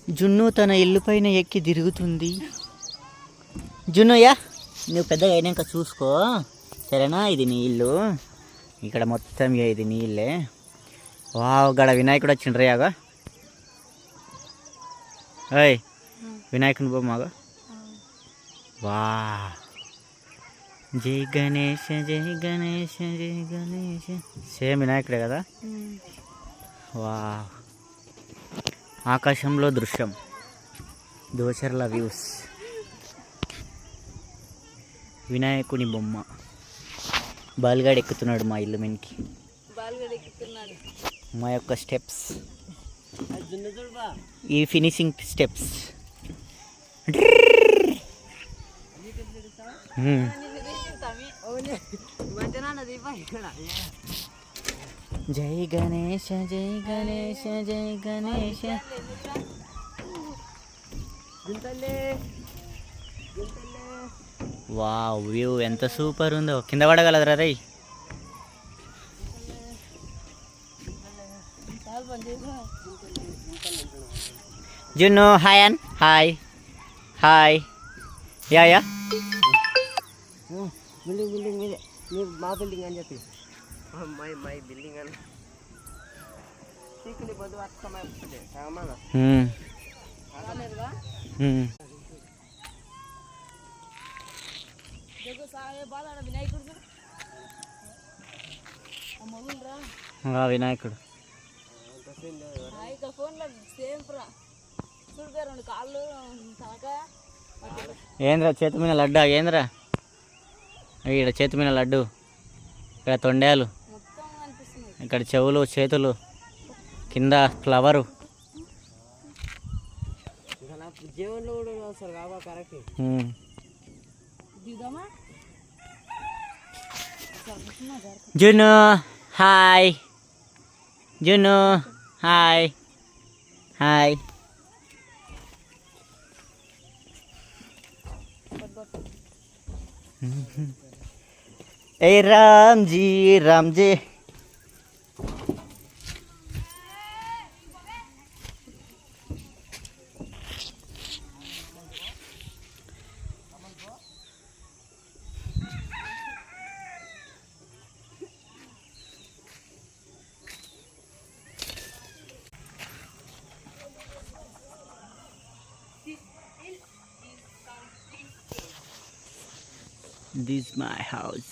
జున్ను తన ఇల్లు పైన ఎక్కి తిరుగుతుంది. జున్నుయా, నువ్వు పెద్దగా అయినాక చూసుకో సరేనా. ఇది నీ ఇల్లు, ఇక్కడ మొత్తం ఇది నీ ఇల్లే. వావ్, గడ వినాయకుడు వచ్చిండ్రు యాగా. అయ్ వినాయకుని బొమ్మగా. వా, జై గణేష జై గణేష జై గణేష. సేమ్ వినాయకుడే కదా. వా, ఆకాశంలో దృశ్యం, దోచర్ల వ్యూస్. వినాయకుని బొమ్మ. బాలుగాడు ఎక్కుతున్నాడు మా ఇల్లు మీనికి. మా యొక్క స్టెప్స్, ఈ ఫినిషింగ్ స్టెప్స్. జై గణేష జై గణేష జై గణేష. వావ్, వ్యూ ఎంత సూపర్ ఉందో. కింద పడగలదురా రై. జున్ను హాయ్ అన్. Hi hi. Yeah yeah, building మా బిల్డింగ్ అని చెప్పి మై బిల్డింగ్ అని తీకుని బదు అక్కమై సామానా. వినాయకుడు ఏంద్రా చేతి మీద లడ్డు. ఏంద్రా ఇక్కడ చేతి మీద లడ్డు, ఇక్కడ తొండేలు, ఇక్కడ చెవులు చేతులు, కింద ఫ్లవరు. జున్ను హాయ్. జున్ను hi hi. A Ramji Ramji. This is my house.